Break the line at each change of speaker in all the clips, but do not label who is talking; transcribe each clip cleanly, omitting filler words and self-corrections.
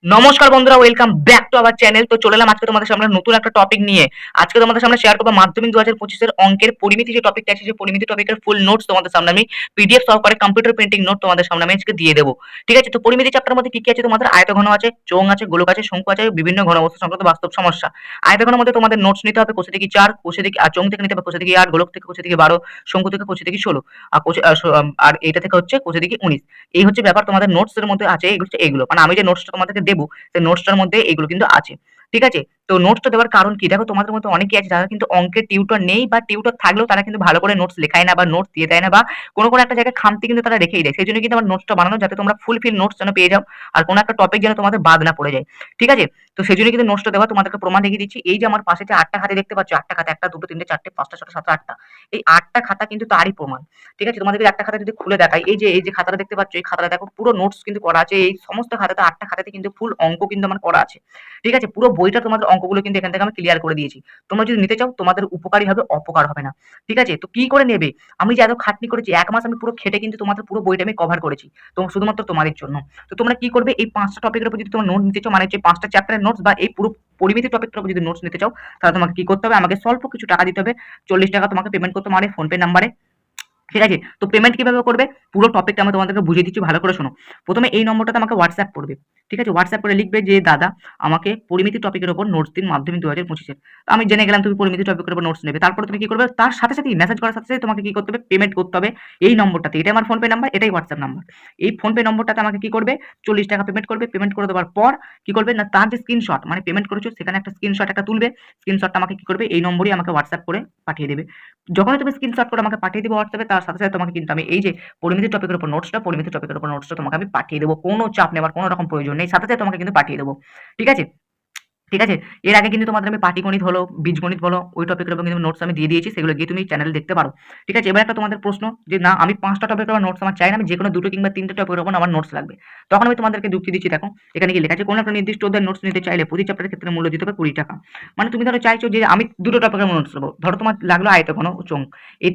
নমস্কার বন্ধুরা, welcome back to our channel. তো চলে এলাম আজকে তোমাদের সামনে নতুন একটা টপিক নিয়ে। আজকে তোমাদের সামনে শেয়ার করবো মাধ্যমিক 2025 এর অঙ্কের পরিমিতি যে টপিকটা আছে, সেই পরিমিতি টপিকের ফুল নোটস তোমাদের সামনে আমি পিডিএফ সহকারে কম্পিউটার প্রিন্টিং নোট তোমাদের সামনে আমি আজকে দিয়ে দেবো। ঠিক আছে? তো পরিমিতি চ্যাপ্টারের মধ্যে কি কি আছে? তোমাদের আয়তঘন আছে, চোঙ আছে, গোলক আছে, শঙ্কু আছে, বিভিন্ন ঘনবস্তু সংক্রান্ত বাস্তব সমস্যা। আয়তঘনের মধ্যে তোমাদের নোটস নিতে হবে কোষে থেকে 4, কোষে থেকে চোঙ থেকে নিতে হবে কোষে থেকে 8, গোলক থেকে কোষে থেকে 12, শঙ্কু থেকে কোষে থেকে 16, আর আর এটা থেকে হচ্ছে কোষে থেকে 19। এই হচ্ছে ব্যাপার, তোমাদের নোটস এর মধ্যে আছে এইগুলো। মানে আমি যে নোটসটা তোমাদেরকে দেবো, নোটসটার মধ্যে এগুলো কিন্তু আছে। ঠিক আছে? তো নোটসটা দেওয়ার কারণ কি? দেখো, তোমাদের মধ্যে অনেকেই আছে যারা কিন্তু অঙ্কের টিউটর নেই, বা টিউটর থাকলেও তারা কিন্তু ভালো করে নোটস লেখায় না, বা নোটস দিয়ে দেয় না, বা কোনো একটা জায়গায় খামতি কিন্তু তারা রেখেই দেয়। সেজন্য কিন্তু আমার নোটসটা বানানো, যাতে তোমরা ফুলফিল নোটস যেন পেয়ে যাও, আর কোনো একটা টপিক যেন তোমাদের বাদ না পড়ে যায়। ঠিক আছে? তো সেজন্য কিন্তু নোটসটা দেওয়া। তোমাদেরকে প্রমাণ দেখিয়ে দিচ্ছি। এই যে আমার পাশে যে 8টা খাতা দেখতে পাচ্ছ, 8টা খাতা, 1টা 2টো 3টে 4টে 5টা 6টা 7টা 8টা। এই 8টা খাতা কিন্তু তারই প্রমাণ। ঠিক আছে? তোমাদেরকে একটা খাতা যদি খুলে দেখাই, এই যে খাতাটা দেখতে পাচ্ছ, এই খাতাটা দেখো, পুরো নোটস কিন্তু করা আছে। এই সমস্ত খাতাতে 8টা খাতাতে কিন্তু ফুল অঙ্ক কিন্তু আমার করা আছে। ঠিক আছে? পুরো বইটা তোমাদের অঙ্কগুলো কিন্তু এখান থেকে আমি ক্লিয়ার করে দিয়েছি। তোমরা যদি নিতে চাও, তোমাদের উপকারী হবে, অপকার হবে না। ঠিক আছে? তো কি করে নেবে? আমি যে এত খাটনি করেছি, ১ মাস আমি পুরো খেটে কিন্তু তোমাদের পুরো বইটা আমি কভার করেছি। তো শুধুমাত্র তোমাদের জন্য। তো তোমরা কি করবে? এই ৫টা টপিকের উপর যদি তোমরা নোট নিতে চাও, মানে হচ্ছে ৫টা চ্যাপ্টারের নোটস, বা এই পুরো পরিমিতি টপিকটার উপর যদি নোটস নিতে চাও, তাহলে তোমাকে কি করতে হবে? আমাকে স্বল্প কিছু টাকা দিতে হবে। ৳৪০ তোমাকে পেমেন্ট করতে হবে আমার এই ফোনপে নাম্বারে। ঠিক আছে? তো পেমেন্ট কিভাবে করবে? পুরো টপিকটা আমি তোমাদেরকে বুঝিয়ে দিচ্ছি, ভালো করে শোনো। ১ম এ এই নম্বরটাতে আমাকে WhatsApp করবে। ঠিক আছে? WhatsApp করে লিখবে যে, "দাদা, আমাকে পরিমিতি টপিকের উপর নোটস দিন মাধ্যমিক ২০২৫ এর।" তো আমি জেনে গেলাম তুমি পরিমিতি টপিকের উপর নোটস নেবে। তারপরে তুমি কি করবে? তার সাথে সাথেই মেসেজ করার সাথে সাথে তোমাকে কি করতে হবে? পেমেন্ট করতে হবে এই নম্বরটাতে। এটাই আমার ফোনপে নাম্বার, এটাই WhatsApp নাম্বার। এই ফোনপে নম্বরটাতে আমাকে কি করবে? ৳৪০ পেমেন্ট করবে। পেমেন্ট করে দেওয়ার পর কি করবে? না, তার যে স্ক্রিনশট, মানে পেমেন্ট করেছো সেখানে একটা স্ক্রিনশট একটা তুলবে। স্ক্রিনশটটা আমাকে কি করবে? এই নম্বরেই আমাকে WhatsApp করে পাঠিয়ে দেবে। যখনই তুমি স্ক্রিনশট করে আমাকে পাঠিয়ে দিবে হোয়াটসঅ্যাপে, তার সাথে সাথে তোমাকে কিন্তু আমি এই যে পরিমিতি টপিকের উপর নোটসটা তোমাকে আমি পাঠিয়ে দেবো। কোনো চাপ নেওয়ার কোনো রকম প্রয়োজন নেই। সাথে সাথে তোমাকে কিন্তু পাঠিয়ে দেবো। ঠিক আছে? ঠিক আছে? এর আগে কিন্তু তোমাদের আমি পাটিগণিত হলো, বীজগণিত বলো, ওই টপিকের উপর কিন্তু নোটস আমি দিয়ে দিয়েছি। সেগুলো গিয়ে তুমি চ্যানেলে দেখতে পারো। ঠিক আছে? এবার একটা তোমাদের প্রশ্ন, যে না, আমি ৫ টা টপিকের উপর নোটস আমার চাই না। আমি যেকোনো ২ টো কিংবা ৩ টে টপিকের উপর আমার নোটস লাগবে। তখন আমি তোমাদেরকে যুক্তি দিচ্ছি, দেখো। এখানে কি লেখা আছে? কোনো একটা নির্দিষ্ট অধ্যায়ের নোটস নিতে চাইলে প্রতি চ্যাপ্টারের ক্ষেত্রে মূল্য দিতে হবে ৳২০। মানে তুমি ধরো চাইছো যে আমি ২ টো টপিকের নোটস নেবো। ধরো তোমার লাগলো আয়তঘন ও চোঙ। এই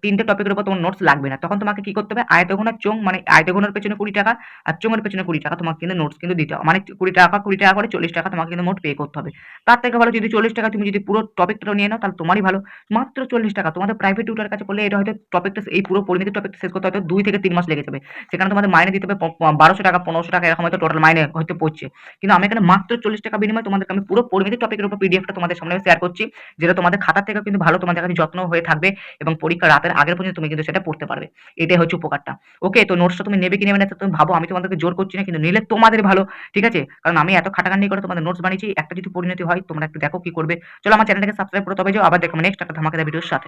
৩ টে টপিকের উপর তোমার নোটস লাগবে না। তখন তোমাকে কি করতে হবে? আয়তঘন আর চোঙ, মানে আয়তঘনের পেছনে ৳২০ আর চোঙের পেছনে ৳২০ তোমাকে কিন্তু নোটস কিন্তু দিতে হবে। মানে ৳২০ করে ৳৪০ তোমাকে কিন্তু মোট পে করতে হবে। তার থেকে ভালো যদি ৳৪০ তুমি যদি পুরো টপিকটা নিয়ে নাও, তাহলে তোমারই ভালো। মাত্র ৳৪০। তোমাদের প্রাইভেট টিউটরের কাছে পড়লে এটা হয়তো টপিকটা, এই পুরো পরিমিতি টপিকটা শেষ করতে হয়তো ২ থেকে ৩ মাস লেগে যাবে। সেখানে তোমাদের মাইনে দিতে হবে ৳১২০০, ৳১৫০০, এরকম হয়তো টোটাল মাইনে হয়তো পড়ছে। কিন্তু আমি এখানে মাত্র ৳৪০ বিনিময়ে তোমাদেরকে আমি পুরো পরিমিতি টপিকের উপর পিডিএফটা তোমাদের সামনে আমি শেয়ার করছি। যেটা তোমাদের খাতার থেকেও কিন্তু ভালো, তোমাদের কাছে যত্ন হয়ে থাকবে, এবং পরীক্ষার রাতের আগের পর্যন্ত তুমি কিন্তু সেটা পড়তে পারবে। এটাই হচ্ছে উপকারটা। ওকে? তো নোটসটা তুমি নেবে কি নেবে না সেটা তুমি ভাবো। আমি তোমাদেরকে জোর করছি না, কিন্তু নিলে তোমাদের ভালো। ঠিক আছে? কারণ আমি এত খাটাখাটনি করে তোমাদের নোটস বানিয়েছি। একটা যদি পরিণতি হয়, তোমরা একটু দেখো কি করবে। চলো আমার চ্যানেলটাকে সাবস্ক্রাইব করে তবে যাও। আবার দেখো নেক্সট একটা ধামাকাদার ভিডিওর সাথে।